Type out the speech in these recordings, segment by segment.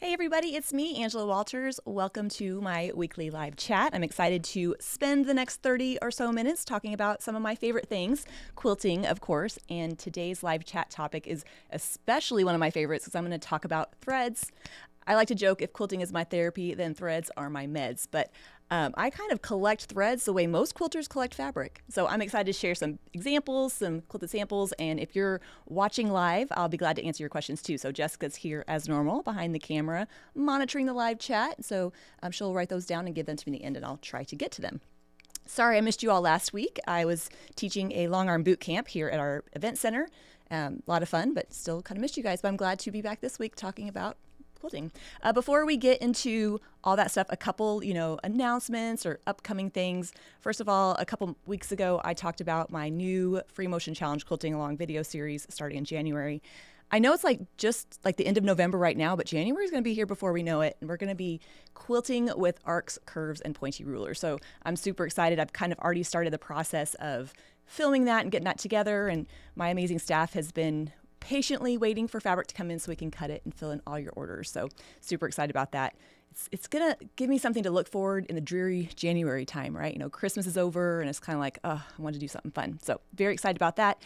Hey everybody, it's me, Angela Walters. Welcome to my weekly live chat. I'm excited to spend the next 30 or so minutes talking about some of my favorite things, quilting, of course, and today's live chat topic is especially one of my favorites because I'm going to talk about threads. I like to joke if quilting is my therapy, then threads are my meds, but I kind of collect threads the way most quilters collect fabric. So I'm excited to share some examples, some quilted samples, and if you're watching live, I'll be glad to answer your questions too. So Jessica's here as normal behind the camera, monitoring the live chat. So she'll write those down and give them to me in the end, and I'll try to get to them. Sorry I missed you all last week. I was teaching a long arm boot camp here at our event center. A lot of fun, but still kind of missed you guys. But I'm glad to be back this week talking about quilting. Before we get into all that stuff, a couple, announcements or upcoming things. First of all, a couple weeks ago, I talked about my new Free Motion Challenge Quilting Along video series starting in January. I know it's just like the end of November right now, but January is going to be here before we know it. And we're going to be quilting with arcs, curves, and pointy rulers. So I'm super excited. I've kind of already started the process of filming that and getting that together. And my amazing staff has been patiently waiting for fabric to come in so we can cut it and fill in all your orders. So super excited about that. It's going to give me something to look forward in the dreary January time, right? Christmas is over and it's kind of like, I want to do something fun. So very excited about that.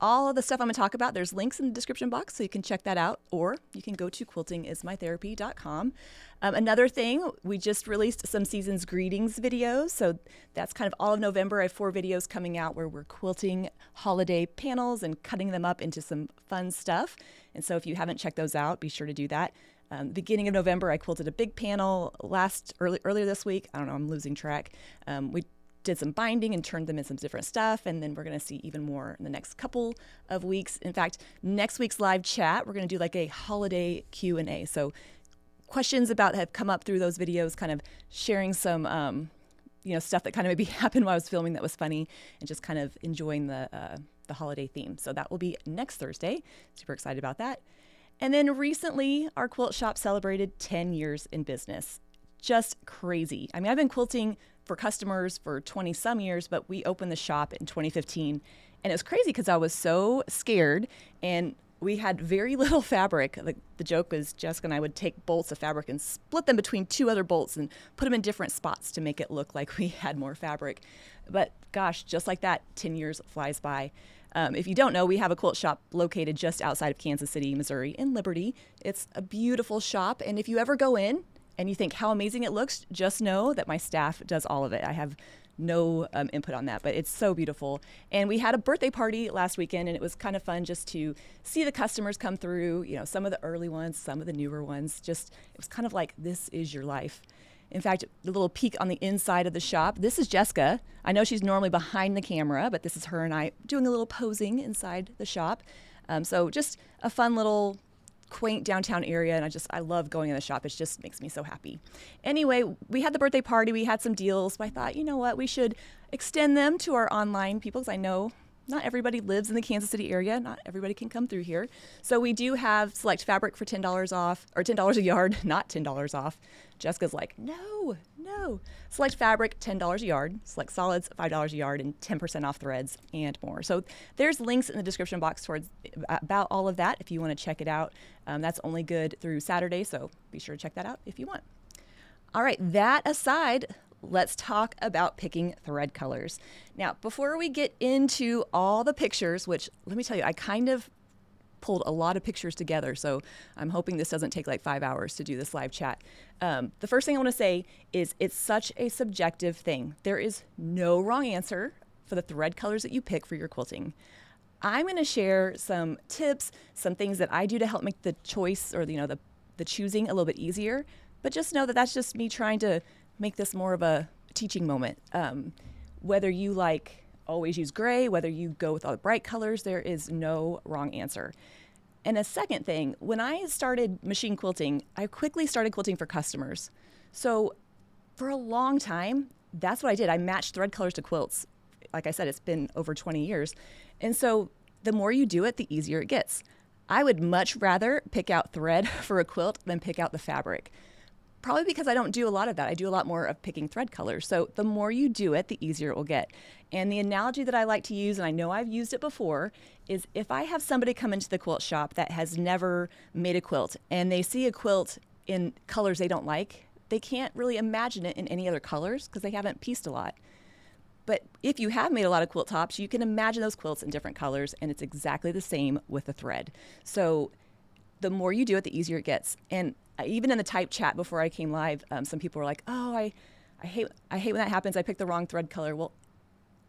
All of the stuff I'm going to talk about, there's links in the description box so you can check that out, or you can go to quiltingismytherapy.com. Another thing, we just released some season's greetings videos. So that's kind of all of November. I have 4 videos coming out where we're quilting holiday panels and cutting them up into some fun stuff. And so if you haven't checked those out, be sure to do that. Beginning of November, I quilted a big panel earlier this week. I don't know, I'm losing track. We did some binding and turned them in some different stuff, and then we're going to see even more in the next couple of weeks. In fact, next week's live chat, we're going to do like a holiday Q&A. So questions that have come up through those videos, kind of sharing some stuff that kind of maybe happened while I was filming that was funny, and just kind of enjoying the holiday theme. So that will be next Thursday. Super excited about that. And then recently, our quilt shop celebrated 10 years in business. Just crazy. I mean, I've been quilting for customers for 20 some years, but we opened the shop in 2015. And it was crazy because I was so scared and we had very little fabric. The joke was Jessica and I would take bolts of fabric and split them between 2 other bolts and put them in different spots to make it look like we had more fabric. But gosh, just like that, 10 years flies by. If you don't know, we have a quilt shop located just outside of Kansas City, Missouri in Liberty. It's a beautiful shop. And if you ever go in, and you think how amazing it looks, just know that my staff does all of it. I have no input on that, but it's so beautiful. And we had a birthday party last weekend, and it was kind of fun just to see the customers come through, some of the early ones, some of the newer ones. It was kind of like, this is your life. In fact, the little peek on the inside of the shop, this is Jessica. I know she's normally behind the camera, but this is her and I doing a little posing inside the shop. So just a fun little quaint downtown area, and I love going in the shop. It just makes me so happy. Anyway, we had the birthday party. We had some deals, but I thought, you know what, we should extend them to our online people because I know not everybody lives in the Kansas City area. Not everybody can come through here. So we do have select fabric for $10 off, or $10 a yard, not $10 off. Jessica's like, no. Select fabric, $10 a yard. Select solids, $5 a yard, and 10% off threads and more. So there's links in the description box about all of that if you want to check it out. That's only good through Saturday, so be sure to check that out if you want. All right, that aside, let's talk about picking thread colors. Now, before we get into all the pictures, which let me tell you, I kind of pulled a lot of pictures together, so I'm hoping this doesn't take like 5 hours to do this live chat. The first thing I want to say is it's such a subjective thing. There is no wrong answer for the thread colors that you pick for your quilting. I'm going to share some tips, some things that I do to help make the choice or the choosing a little bit easier, but just know that that's just me trying to make this more of a teaching moment. Whether you always use gray, whether you go with all the bright colors, there is no wrong answer. And a second thing, when I started machine quilting, I quickly started quilting for customers. So for a long time, that's what I did. I matched thread colors to quilts. Like I said, it's been over 20 years. And so the more you do it, the easier it gets. I would much rather pick out thread for a quilt than pick out the fabric. Probably because I don't do a lot of that. I do a lot more of picking thread colors. So the more you do it, the easier it will get. And the analogy that I like to use, and I know I've used it before, is if I have somebody come into the quilt shop that has never made a quilt and they see a quilt in colors they don't like, they can't really imagine it in any other colors because they haven't pieced a lot. But if you have made a lot of quilt tops, you can imagine those quilts in different colors, and it's exactly the same with the thread. So the more you do it, the easier it gets. And even in the type chat before I came live, some people were like, oh, I hate when that happens. I picked the wrong thread color. Well,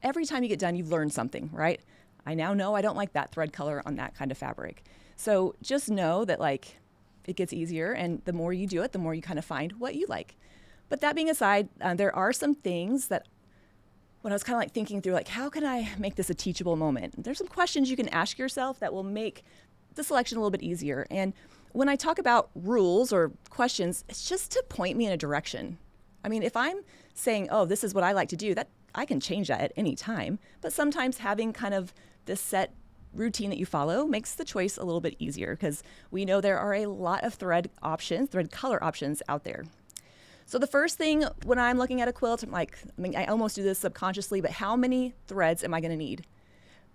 every time you get done, you've learned something, right? I now know I don't like that thread color on that kind of fabric. So just know that like it gets easier, and the more you do it, the more you kind of find what you like. But that being aside, there are some things that when I was kind of like thinking through, like, how can I make this a teachable moment? There's some questions you can ask yourself that will make the selection a little bit easier. And when I talk about rules or questions, it's just to point me in a direction. I mean, if I'm saying, oh, this is what I like to do, that I can change that at any time. But sometimes having kind of this set routine that you follow makes the choice a little bit easier, because we know there are a lot of thread color options out there. So the first thing when I'm looking at a quilt, I'm like, I almost do this subconsciously, but how many threads am I going to need?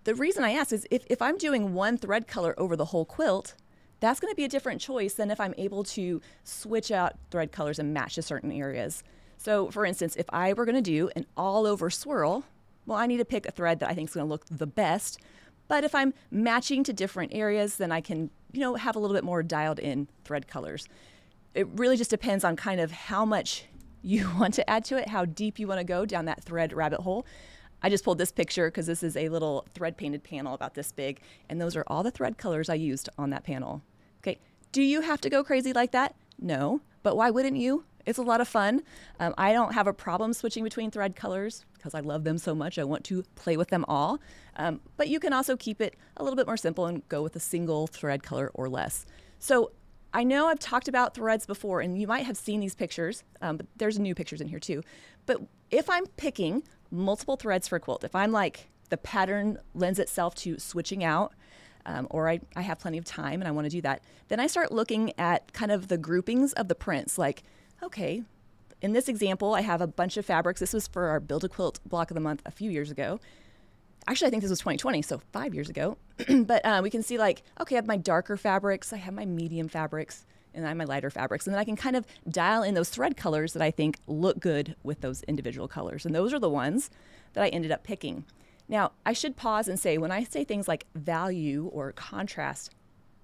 The reason I ask is if I'm doing one thread color over the whole quilt, that's going to be a different choice than if I'm able to switch out thread colors and match to certain areas. So for instance, if I were going to do an all over swirl, well, I need to pick a thread that I think is going to look the best. But if I'm matching to different areas, then I can, have a little bit more dialed in thread colors. It really just depends on kind of how much you want to add to it, how deep you want to go down that thread rabbit hole. I just pulled this picture because this is a little thread painted panel about this big, and those are all the thread colors I used on that panel. Okay, do you have to go crazy like that? No, but why wouldn't you? It's a lot of fun. I don't have a problem switching between thread colors because I love them so much. I want to play with them all. But you can also keep it a little bit more simple and go with a single thread color or less. So I know I've talked about threads before, and you might have seen these pictures, but there's new pictures in here too. But if I'm picking multiple threads for a quilt, if I'm like the pattern lends itself to switching out, or I have plenty of time and I want to do that, then I start looking at kind of the groupings of the prints. Like, okay, in this example, I have a bunch of fabrics. This was for our Build a Quilt block of the month a few years ago. Actually, I think this was 2020, so 5 years ago. But we can see like, okay, I have my darker fabrics, I have my medium fabrics, and I have my lighter fabrics. And then I can kind of dial in those thread colors that I think look good with those individual colors. And those are the ones that I ended up picking. Now, I should pause and say, when I say things like value or contrast,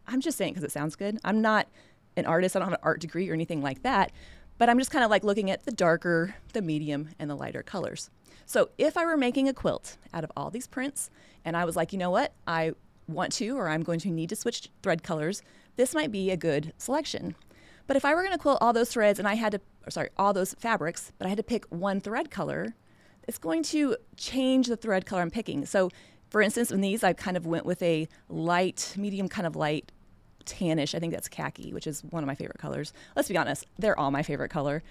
I'm just saying because it sounds good. I'm not an artist. I don't have an art degree or anything like that. But I'm just kind of like looking at the darker, the medium, and the lighter colors. So if I were making a quilt out of all these prints, and I was like, you know what, I want to, or I'm going to need to switch thread colors, this might be a good selection. But if I were going to quilt all those threads and I had to, all those fabrics, but I had to pick one thread color, it's going to change the thread color I'm picking. So for instance, in these, I kind of went with a light, medium kind of light tannish. I think that's khaki, which is one of my favorite colors. Let's be honest, they're all my favorite color.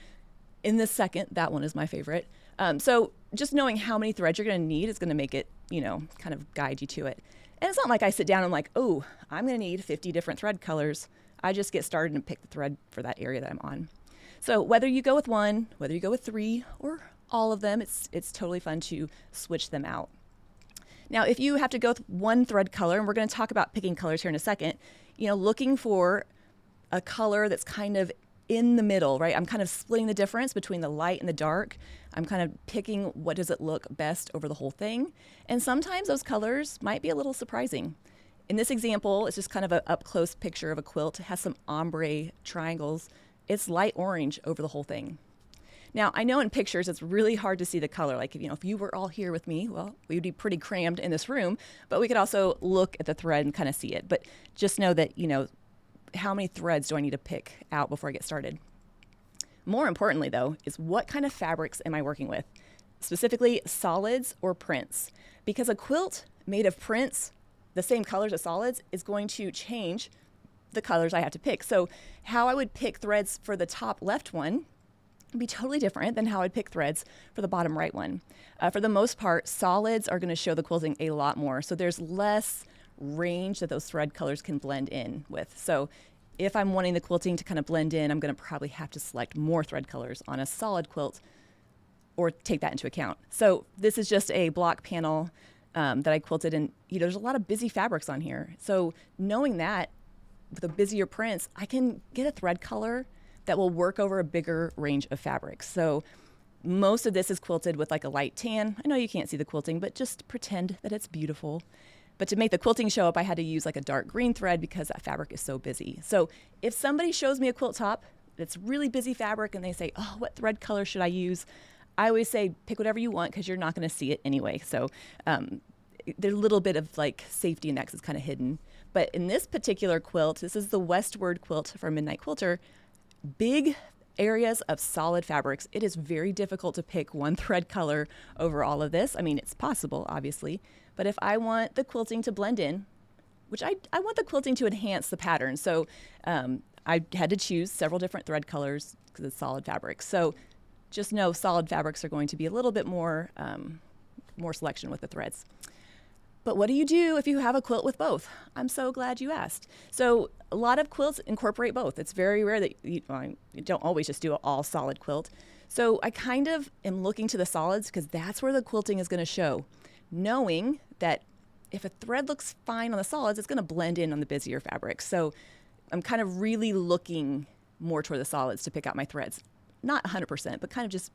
In this second, that one is my favorite. So just knowing how many threads you're going to need is going to make it, kind of guide you to it. And it's not like I sit down and I'm like, oh, I'm going to need 50 different thread colors. I just get started and pick the thread for that area that I'm on. So whether you go with one, whether you go with three, or all of them, it's totally fun to switch them out. Now, if you have to go with one thread color, and we're going to talk about picking colors here in a second, looking for a color that's kind of in the middle, right? I'm kind of splitting the difference between the light and the dark. I'm kind of picking what does it look best over the whole thing. And sometimes those colors might be a little surprising. In this example, it's just kind of an up-close picture of a quilt. It has some ombre triangles. It's light orange over the whole thing. Now, I know in pictures it's really hard to see the color. Like, if you were all here with me, well, we would be pretty crammed in this room, but we could also look at the thread and kind of see it. But just know that, how many threads do I need to pick out before I get started? More importantly, though, is what kind of fabrics am I working with? Specifically, solids or prints. Because a quilt made of prints, the same colors as solids, is going to change the colors I have to pick. So how I would pick threads for the top left one would be totally different than how I'd pick threads for the bottom right one. For the most part, solids are going to show the quilting a lot more. So there's less range that those thread colors can blend in with. So if I'm wanting the quilting to kind of blend in, I'm going to probably have to select more thread colors on a solid quilt or take that into account. So this is just a block panel that I quilted, and there's a lot of busy fabrics on here. So knowing that with the busier prints, I can get a thread color that will work over a bigger range of fabrics. So most of this is quilted with like a light tan. I know you can't see the quilting, but just pretend that it's beautiful. But to make the quilting show up, I had to use like a dark green thread because that fabric is so busy. So if somebody shows me a quilt top that's really busy fabric and they say, oh, what thread color should I use? I always say, pick whatever you want because you're not going to see it anyway. So there's a little bit of like safety in that because it's kind of hidden. But in this particular quilt, this is the Westward quilt from Midnight Quilter, big areas of solid fabrics. It is very difficult to pick one thread color over all of this. I mean, it's possible, obviously, but if I want the quilting to blend in, which I want the quilting to enhance the pattern. So I had to choose several different thread colors because it's solid fabric. So just know solid fabrics are going to be a little bit more, more selection with the threads. But what do you do if you have a quilt with both? I'm so glad you asked. So a lot of quilts incorporate both. It's very rare that you don't always just do an all solid quilt. So I kind of am looking to the solids because that's where the quilting is going to show, knowing that if a thread looks fine on the solids, it's going to blend in on the busier fabrics. So I'm kind of really looking more toward the solids to pick out my threads. Not 100%, but kind of just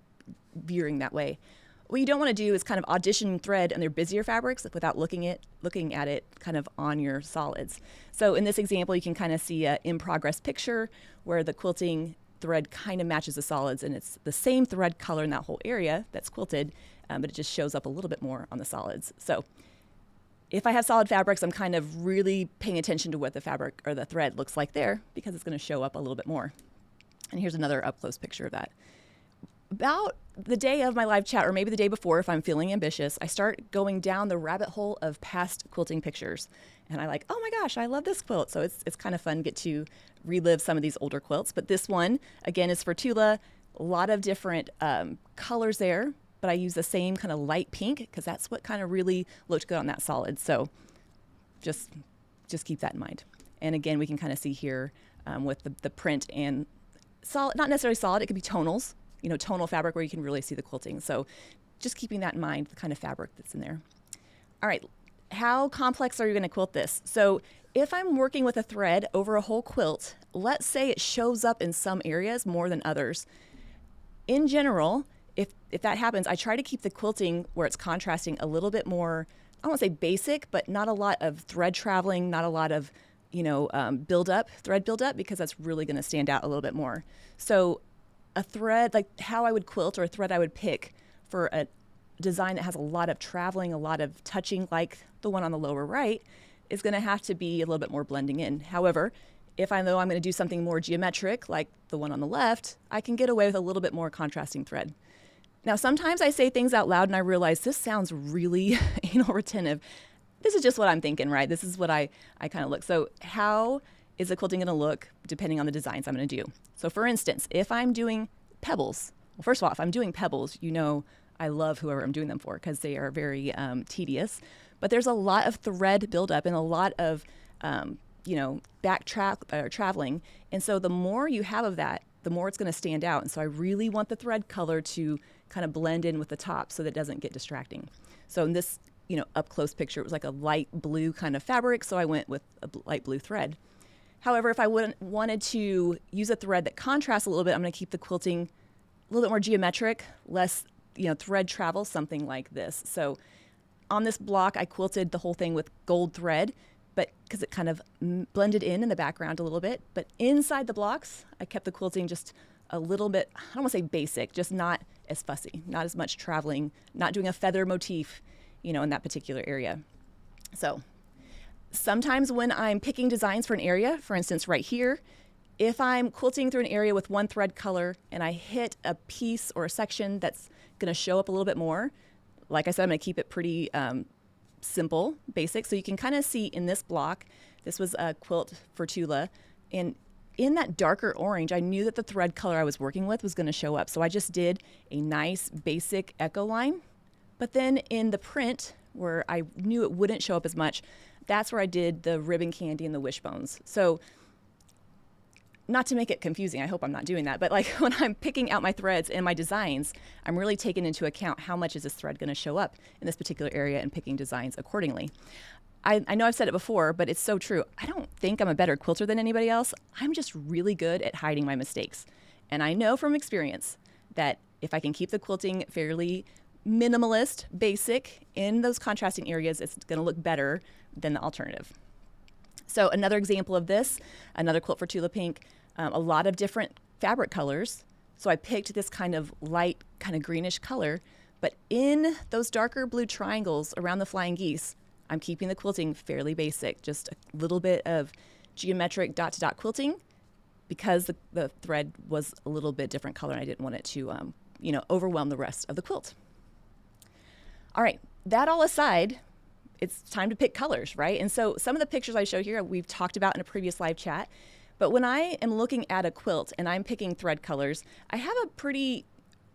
veering that way. What you don't want to do is kind of audition thread on their busier fabrics without looking at it kind of on your solids. So in this example, you can kind of see a in progress picture where the quilting thread kind of matches the solids and it's the same thread color in that whole area that's quilted, but it just shows up a little bit more on the solids. So if I have solid fabrics, I'm kind of really paying attention to what the fabric or the thread looks like there because it's going to show up a little bit more. And here's another up close picture of that. About the day of my live chat, or maybe the day before, if I'm feeling ambitious, I start going down the rabbit hole of past quilting pictures. And I like, oh my gosh, I love this quilt. So it's kind of fun to get to relive some of these older quilts. But this one, again, is for Tula. A lot of different colors there, but I use the same kind of light pink because that's what kind of really looked good on that solid. So just keep that in mind. And again, we can kind of see here with the print and solid, not necessarily solid, it could be tonals. Tonal fabric where you can really see the quilting. So just keeping that in mind, the kind of fabric that's in there. All right, how complex are you going to quilt this? So if I'm working with a thread over a whole quilt, let's say it shows up in some areas more than others. In general, if that happens, I try to keep the quilting where it's contrasting a little bit more, I don't want to say basic, but not a lot of thread traveling, not a lot of thread buildup, because that's really going to stand out a little bit more. So a thread, like how I would quilt or a thread I would pick for a design that has a lot of traveling, a lot of touching, like the one on the lower right, is going to have to be a little bit more blending in. However, if I know I'm going to do something more geometric, like the one on the left, I can get away with a little bit more contrasting thread. Now, sometimes I say things out loud and I realize this sounds really anal retentive. This is just what I'm thinking, right? This is what I kind of look. So how is the quilting going to look depending on the designs I'm going to do? So for instance, if I'm doing pebbles, well, first of all, if I'm doing pebbles, I love whoever I'm doing them for because they are very tedious. But there's a lot of thread buildup and a lot of, traveling. And so the more you have of that, the more it's going to stand out. And so I really want the thread color to kind of blend in with the top so that it doesn't get distracting. So in this, up close picture, it was like a light blue kind of fabric. So I went with a light blue thread. However, if I wanted to use a thread that contrasts a little bit, I'm going to keep the quilting a little bit more geometric, less thread travel, something like this. So on this block, I quilted the whole thing with gold thread, but because it kind of blended in the background a little bit. But inside the blocks, I kept the quilting just a little bit, I don't want to say basic, just not as fussy, not as much traveling, not doing a feather motif, in that particular area. So sometimes when I'm picking designs for an area, for instance, right here, if I'm quilting through an area with one thread color and I hit a piece or a section that's going to show up a little bit more, like I said, I'm going to keep it pretty simple, basic. So you can kind of see in this block, this was a quilt for Tula, and in that darker orange, I knew that the thread color I was working with was going to show up. So I just did a nice basic echo line. But then in the print, where I knew it wouldn't show up as much, that's where I did the ribbon candy and the wishbones. So not to make it confusing, I hope I'm not doing that, but like when I'm picking out my threads and my designs, I'm really taking into account how much is this thread going to show up in this particular area and picking designs accordingly. I know I've said it before, but it's so true. I don't think I'm a better quilter than anybody else. I'm just really good at hiding my mistakes. And I know from experience that if I can keep the quilting fairly minimalist, basic in those contrasting areas, it's going to look better than the alternative. So another example of this, another quilt for Tula Pink, a lot of different fabric colors. So I picked this kind of light, kind of greenish color, but in those darker blue triangles around the flying geese, I'm keeping the quilting fairly basic, just a little bit of geometric dot-to-dot quilting because the thread was a little bit different color and I didn't want it to, overwhelm the rest of the quilt. All right, that all aside, it's time to pick colors, right? And so some of the pictures I show here, we've talked about in a previous live chat, but when I am looking at a quilt and I'm picking thread colors, I have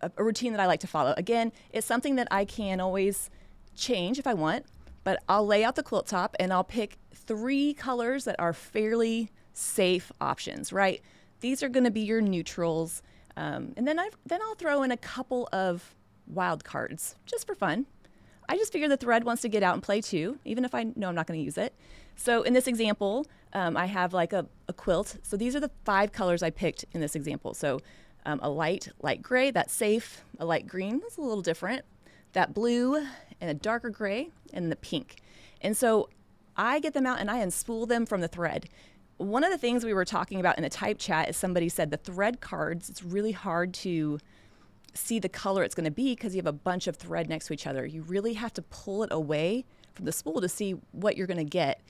a routine that I like to follow. Again, it's something that I can always change if I want, but I'll lay out the quilt top and I'll pick 3 colors that are fairly safe options, right? These are gonna be your neutrals. And then I'll throw in a couple of wild cards just for fun. I just figure the thread wants to get out and play too, even if I know I'm not gonna use it. So in this example, I have like a quilt. So these are the 5 colors I picked in this example. So a light gray, that's safe. A light green, that's a little different. That blue and a darker gray and the pink. And so I get them out and I unspool them from the thread. One of the things we were talking about in the type chat is somebody said the thread cards, it's really hard to see the color it's going to be because you have a bunch of thread next to each other. You really have to pull it away from the spool to see what you're going to get.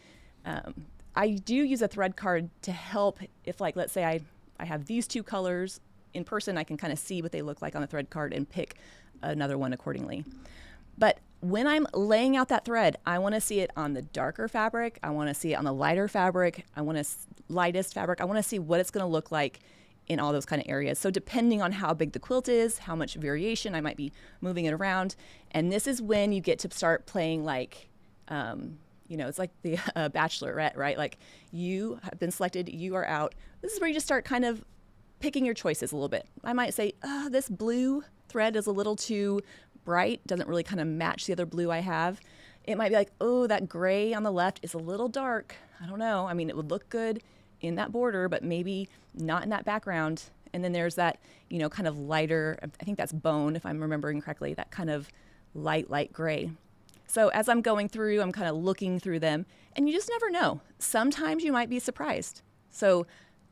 I do use a thread card to help if, like, let's say I have these 2 colors in person, I can kind of see what they look like on the thread card and pick another one accordingly. But when I'm laying out that thread, I want to see it on the darker fabric. I want to see it on the lighter fabric. I want to lightest fabric. I want to see what it's going to look like in all those kind of areas. So depending on how big the quilt is, how much variation, I might be moving it around. And this is when you get to start playing like, it's like the Bachelorette, right? Like you have been selected, you are out. This is where you just start kind of picking your choices a little bit. I might say, this blue thread is a little too bright, doesn't really kind of match the other blue I have. It might be like, oh, that gray on the left is a little dark. I don't know. I mean, it would look good in that border, but maybe not in that background. And then there's that, kind of lighter, I think that's bone, if I'm remembering correctly, that kind of light gray. So as I'm going through, I'm kind of looking through them, and you just never know. Sometimes you might be surprised. So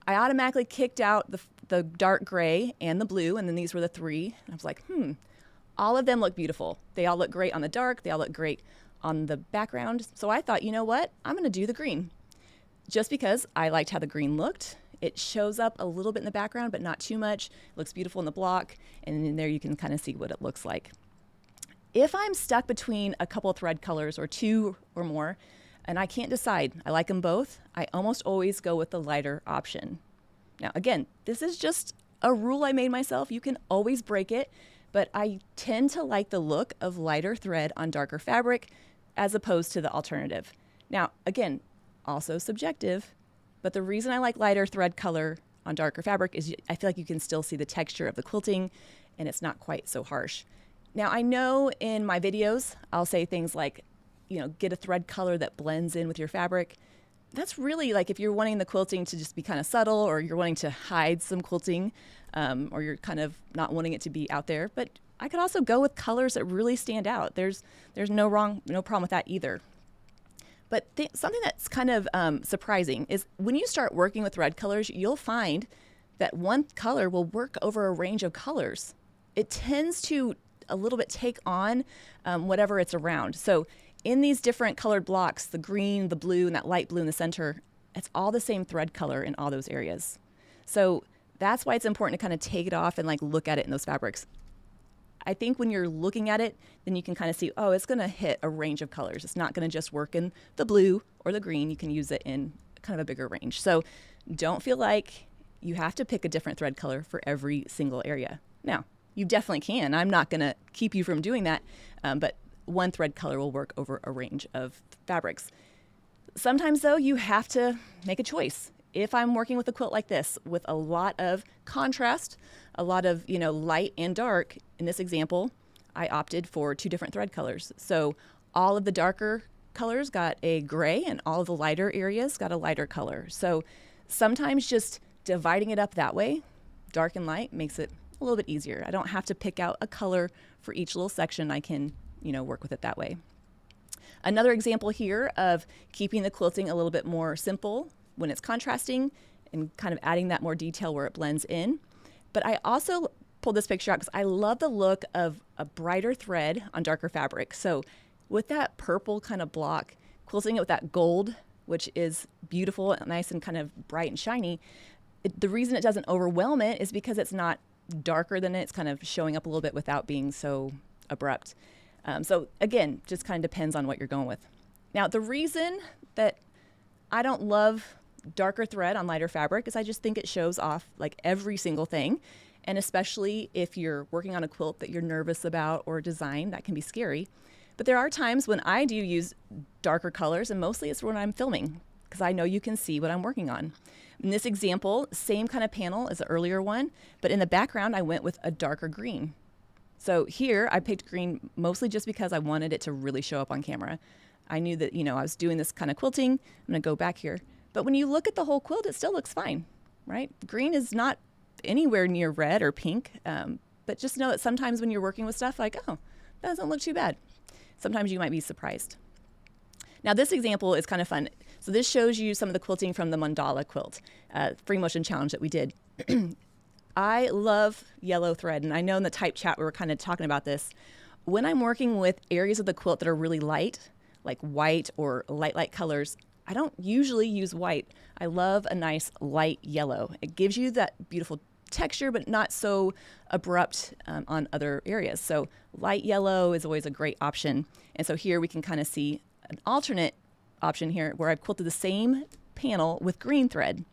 I automatically kicked out the dark gray and the blue, and then these were the 3. And I was like, all of them look beautiful. They all look great on the dark. They all look great on the background. So I thought, you know what? I'm going to do the green. Just because I liked how the green looked. It shows up a little bit in the background, but not too much. It looks beautiful in the block. And in there you can kind of see what it looks like. If I'm stuck between a couple of thread colors or 2 or more, and I can't decide, I like them both, I almost always go with the lighter option. Now, again, this is just a rule I made myself. You can always break it. But I tend to like the look of lighter thread on darker fabric as opposed to the alternative. Now, again, also subjective, but the reason I like lighter thread color on darker fabric is I feel like you can still see the texture of the quilting and it's not quite so harsh. Now, I know in my videos, I'll say things like, get a thread color that blends in with your fabric. That's really like if you're wanting the quilting to just be kind of subtle or you're wanting to hide some quilting, or you're kind of not wanting it to be out there. But I could also go with colors that really stand out. There's no problem with that either. But something that's kind of surprising is when you start working with thread colors, you'll find that one color will work over a range of colors. It tends to a little bit take on whatever it's around. So in these different colored blocks, the green, the blue, and that light blue in the center, it's all the same thread color in all those areas. So that's why it's important to kind of take it off and like look at it in those fabrics. I think when you're looking at it, then you can kind of see, oh, it's going to hit a range of colors. It's not going to just work in the blue or the green. You can use it in kind of a bigger range. So don't feel like you have to pick a different thread color for every single area. Now, you definitely can. I'm not going to keep you from doing that, but one thread color will work over a range of fabrics. Sometimes, though, you have to make a choice. If I'm working with a quilt like this with a lot of contrast, a lot of light and dark, in this example, I opted for 2 different thread colors. So all of the darker colors got a gray and all of the lighter areas got a lighter color. So sometimes just dividing it up that way, dark and light, makes it a little bit easier. I don't have to pick out a color for each little section. I can, work with it that way. Another example here of keeping the quilting a little bit more simple when it's contrasting and kind of adding that more detail where it blends in. But I also pulled this picture out because I love the look of a brighter thread on darker fabric. So with that purple kind of block, quilting it with that gold, which is beautiful, nice and kind of bright and shiny, the reason it doesn't overwhelm it is because it's not darker than it. It's kind of showing up a little bit without being so abrupt. So again, just kind of depends on what you're going with. Now, the reason that I don't love darker thread on lighter fabric is I just think it shows off like every single thing. And especially if you're working on a quilt that you're nervous about or a design, that can be scary. But there are times when I do use darker colors, and mostly it's when I'm filming because I know you can see what I'm working on. In this example, same kind of panel as the earlier one, but in the background, I went with a darker green. So here I picked green mostly just because I wanted it to really show up on camera. I knew that, I was doing this kind of quilting. I'm going to go back here. But when you look at the whole quilt, it still looks fine, right? Green is not anywhere near red or pink, but just know that sometimes when you're working with stuff like, oh, that doesn't look too bad. Sometimes you might be surprised. Now this example is kind of fun. So this shows you some of the quilting from the mandala quilt, free motion challenge that we did. I love yellow thread, and I know in the type chat we were kind of talking about this. When I'm working with areas of the quilt that are really light, like white or light colors, I don't usually use white. I love a nice light yellow. It gives you that beautiful texture, but not so abrupt on other areas. So light yellow is always a great option. And so here we can kind of see an alternate option here where I've quilted the same panel with green thread.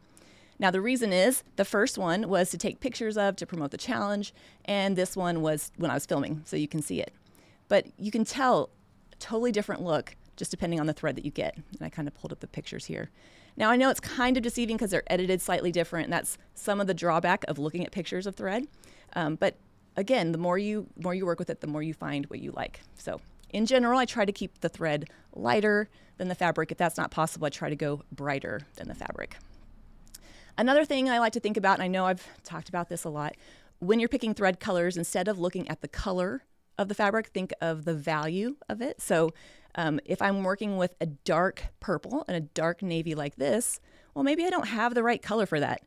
Now the reason is the first one was to take pictures of to promote the challenge, and this one was when I was filming, so you can see it. But you can tell a totally different look just depending on the thread that you get. And I kind of pulled up the pictures here. Now I know it's kind of deceiving because they're edited slightly different, and that's some of the drawback of looking at pictures of thread. But again, the more you work with it, the more you find what you like. So in general, I try to keep the thread lighter than the fabric. If that's not possible, I try to go brighter than the fabric. Another thing I like to think about, and I know I've talked about this a lot, when you're picking thread colors, instead of looking at the color of the fabric, think of the value of it. So if I'm working with a dark purple and a dark navy like this, well, maybe I don't have the right color for that.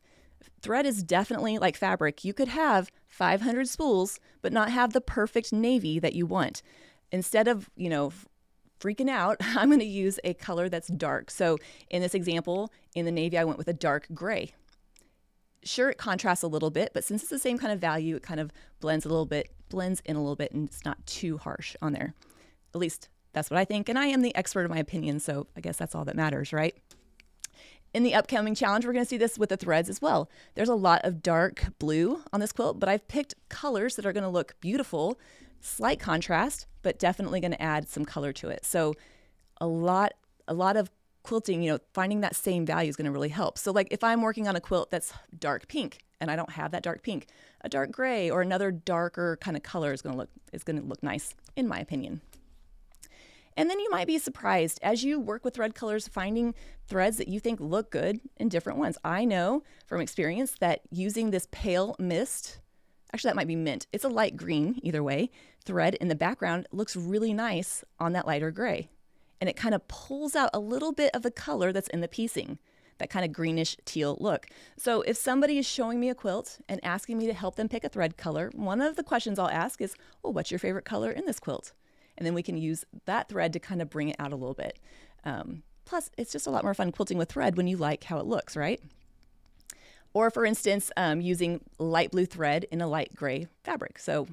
Thread is definitely like fabric. You could have 500 spools, but not have the perfect navy that you want. Instead of, freaking out, I'm going to use a color that's dark. So in this example, in the navy, I went with a dark gray. Sure, it contrasts a little bit, but since it's the same kind of value, it kind of blends in a little bit, and it's not too harsh on there. At least that's what I think, and I am the expert of my opinion, so I guess that's all that matters, right? In the upcoming challenge, we're going to see this with the threads as well. There's a lot of dark blue on this quilt, but I've picked colors that are going to look beautiful, slight contrast, but definitely going to add some color to it. So a lot of quilting, finding that same value is going to really help. So like if I'm working on a quilt that's dark pink and I don't have that dark pink, a dark gray or another darker kind of color is going to look nice, in my opinion. And then you might be surprised as you work with thread colors, finding threads that you think look good in different ones. I know from experience that using this pale mist, actually that might be mint, it's a light green either way, thread in the background looks really nice on that lighter gray. And it kind of pulls out a little bit of the color that's in the piecing, that kind of greenish teal look. So if somebody is showing me a quilt and asking me to help them pick a thread color, one of the questions I'll ask is, well, what's your favorite color in this quilt? And then we can use that thread to kind of bring it out a little bit. Plus, it's just a lot more fun quilting with thread when you like how it looks, right? Or for instance, using light blue thread in a light gray fabric. So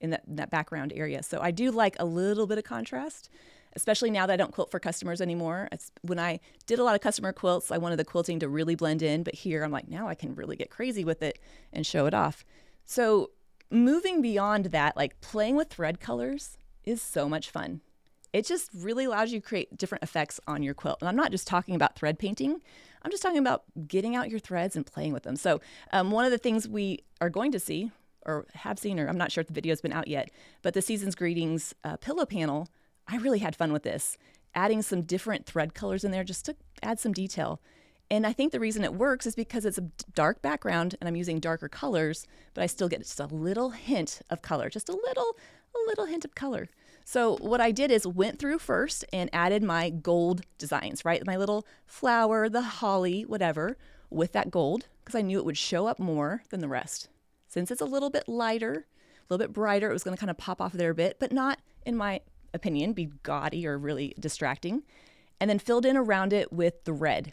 in that background area. So I do like a little bit of contrast, especially now that I don't quilt for customers anymore. When I did a lot of customer quilts, I wanted the quilting to really blend in, but here I'm like, now I can really get crazy with it and show it off. So moving beyond that, like playing with thread colors is so much fun. It just really allows you to create different effects on your quilt. And I'm not just talking about thread painting. I'm just talking about getting out your threads and playing with them. So one of the things we are going to see or have seen, or I'm not sure if the video's been out yet, but the Season's Greetings pillow panel, I really had fun with this. adding some different thread colors in there just to add some detail. And I think the reason it works is because it's a dark background and I'm using darker colors, but I still get just a little hint of color, just a little hint of color. So what I did is went through first and added my gold designs, right? My little flower, the holly, whatever, with that gold, because I knew it would show up more than the rest. Since it's a little bit lighter, a little bit brighter, it was going to kind of pop off there a bit, but not, in my opinion, be gaudy or really distracting. And then filled in around it with the red.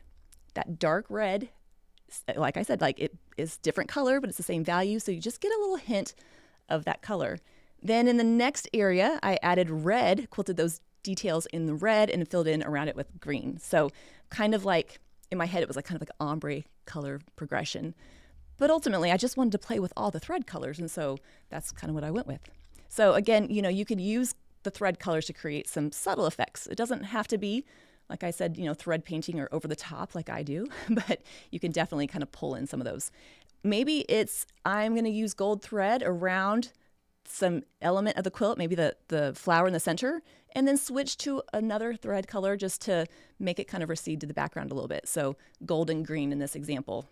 That dark red, like I said, like it is different color, but it's the same value. So you just get a little hint of that color. Then in the next area, I added red, quilted those details in the red and filled in around it with green. So kind of like, in my head, it was like kind of like ombre color progression. But ultimately, I just wanted to play with all the thread colors. And so that's kind of what I went with. So again, you can use the thread colors to create some subtle effects. It doesn't have to be, like I said, thread painting or over the top like I do, but you can definitely kind of pull in some of those. Maybe I'm going to use gold thread around some element of the quilt, maybe the flower in the center, and then switch to another thread color just to make it kind of recede to the background a little bit. So gold and green in this example.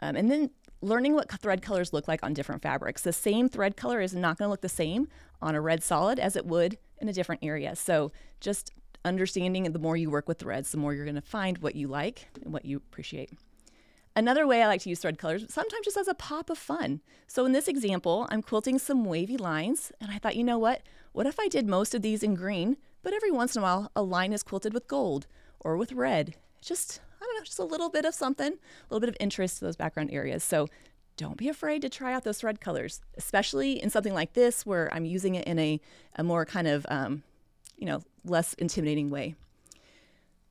And then learning what thread colors look like on different fabrics. The same thread color is not going to look the same on a red solid as it would in a different area. So just understanding, the more you work with threads, the more you're going to find what you like and what you appreciate. Another way I like to use thread colors, sometimes just as a pop of fun. So in this example, I'm quilting some wavy lines, and I thought, you know what? What if I did most of these in green, but every once in a while, a line is quilted with gold or with red? Just a little bit of something, a little bit of interest to those background areas. So don't be afraid to try out those thread colors, especially in something like this where I'm using it in a more kind of, less intimidating way.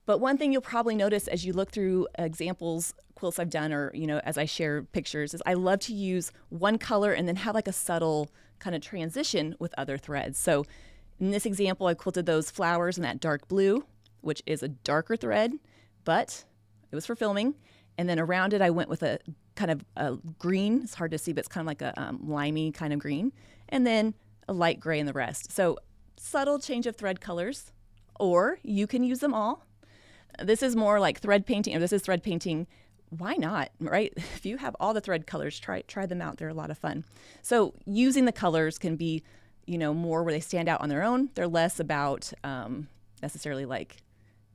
But one thing you'll probably notice as you look through examples, quilts I've done, or, as I share pictures, is I love to use one color and then have like a subtle kind of transition with other threads. So in this example, I quilted those flowers in that dark blue, which is a darker thread, but it was for filming. And then around it, I went with a kind of a green. It's hard to see, but it's kind of like a limey kind of green. And then a light gray in the rest. So subtle change of thread colors, or you can use them all. This is more like thread painting, or this is thread painting. Why not, right? If you have all the thread colors, try them out. They're a lot of fun. So using the colors can be, more where they stand out on their own. They're less about necessarily like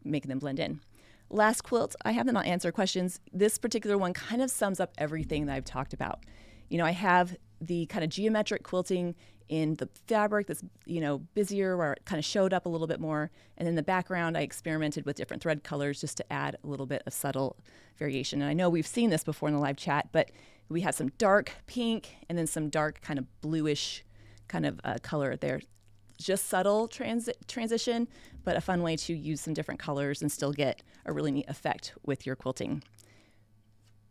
making them blend in. Last quilt, I have them not answer questions. This particular one kind of sums up everything that I've talked about. I have the kind of geometric quilting in the fabric that's, busier, where it kind of showed up a little bit more. And in the background, I experimented with different thread colors just to add a little bit of subtle variation. And I know we've seen this before in the live chat, but we have some dark pink and then some dark kind of bluish kind of color there. Just subtle transition, but a fun way to use some different colors and still get a really neat effect with your quilting.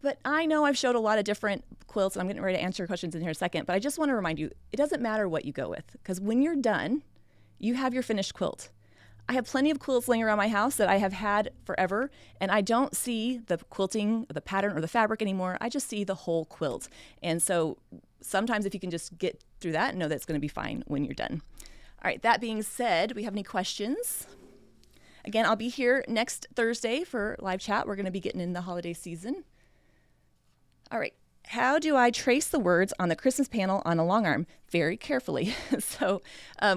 But I know I've showed a lot of different quilts, and I'm getting ready to answer your questions in here in a second, but I just want to remind you, it doesn't matter what you go with, because when you're done, you have your finished quilt. I have plenty of quilts laying around my house that I have had forever, and I don't see the quilting, the pattern, or the fabric anymore. I just see the whole quilt. And so sometimes if you can just get through that, know that it's going to be fine when you're done. All right, that being said, do we have any questions? Again, I'll be here next Thursday for live chat. We're going to be getting in the holiday season. All right, how do I trace the words on the Christmas panel on a long arm? Very carefully. So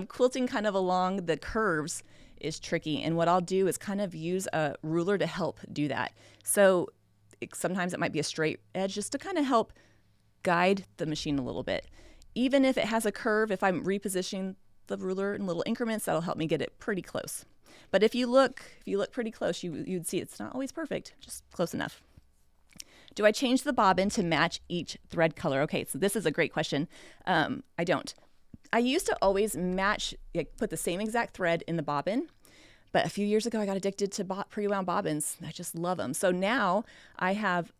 quilting kind of along the curves is tricky. And what I'll do is kind of use a ruler to help do that. So sometimes it might be a straight edge just to kind of help guide the machine a little bit. Even if it has a curve, if I'm repositioning the ruler in little increments, that'll help me get it pretty close. But if you look pretty close, you'd see it's not always perfect, just close enough. Do I change the bobbin to match each thread color? Okay, so this is a great question. I don't. I used to always match, put the same exact thread in the bobbin, but a few years ago I got addicted to pre-wound bobbins. I just love them. So now I have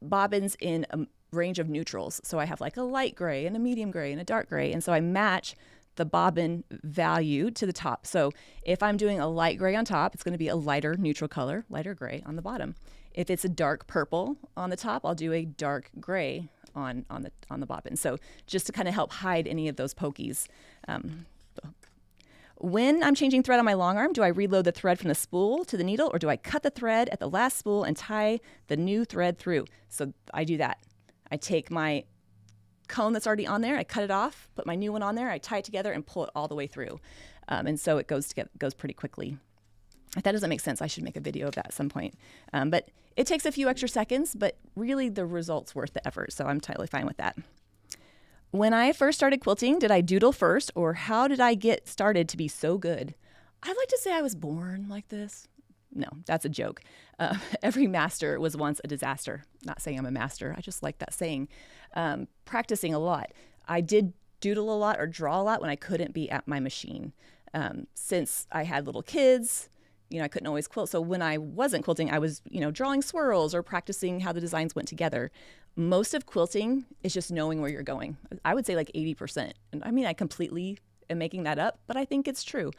bobbins in a range of neutrals. So I have like a light gray and a medium gray and a dark gray, and so I match the bobbin value to the top. So if I'm doing a light gray on top, it's going to be a lighter neutral color, lighter gray on the bottom. If it's a dark purple on the top, I'll do a dark gray on the bobbin. So just to kind of help hide any of those pokies. When I'm changing thread on my long arm, do I reload the thread from the spool to the needle, or do I cut the thread at the last spool and tie the new thread through? So I do that. I take my cone that's already on there, I cut it off, put my new one on there, I tie it together and pull it all the way through. And so it goes pretty quickly. If that doesn't make sense, I should make a video of that at some point. But it takes a few extra seconds, but really the result's worth the effort, so I'm totally fine with that. When I first started quilting, did I doodle first, or how did I get started to be so good? I'd like to say I was born like this. No, that's a joke. Every master was once a disaster. Not saying I'm a master, I just like that saying. Practicing a lot. I did doodle a lot or draw a lot when I couldn't be at my machine. Since I had little kids, I couldn't always quilt. So when I wasn't quilting, I was, drawing swirls or practicing how the designs went together. Most of quilting is just knowing where you're going. I would say like 80%. And I mean, I completely am making that up, but I think it's true.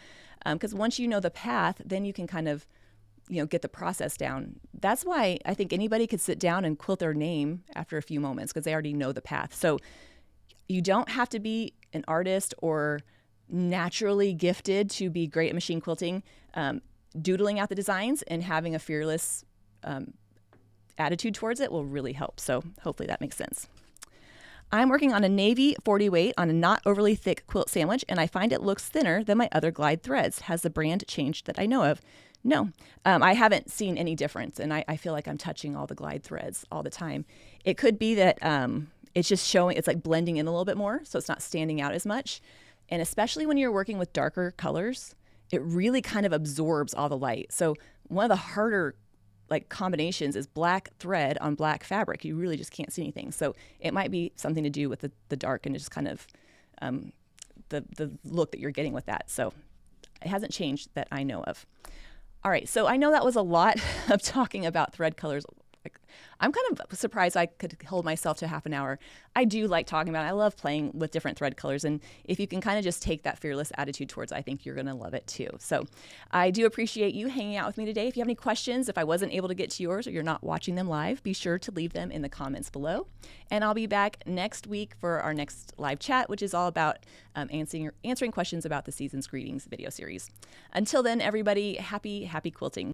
Because once you know the path, then you can kind of, get the process down. That's why I think anybody could sit down and quilt their name after a few moments because they already know the path. So you don't have to be an artist or naturally gifted to be great at machine quilting. Doodling out the designs and having a fearless attitude towards it will really help. So hopefully that makes sense. I'm working on a navy 40 weight on a not overly thick quilt sandwich, and I find it looks thinner than my other glide threads. Has the brand changed that I know of? No, I haven't seen any difference, and I feel like I'm touching all the glide threads all the time. It could be that it's just showing, it's like blending in a little bit more, so it's not standing out as much. And especially when you're working with darker colors, it really kind of absorbs all the light. So one of the harder combinations is black thread on black fabric. You really just can't see anything. So it might be something to do with the dark and just kind of the look that you're getting with that. So it hasn't changed that I know of. All right, so I know that was a lot of talking about thread colors. I'm kind of surprised I could hold myself to half an hour. I do like talking about it. I love playing with different thread colors. And if you can kind of just take that fearless attitude towards it, I think you're going to love it too. So I do appreciate you hanging out with me today. If you have any questions, if I wasn't able to get to yours or you're not watching them live, be sure to leave them in the comments below. And I'll be back next week for our next live chat, which is all about answering questions about the Season's Greetings video series. Until then, everybody, happy quilting.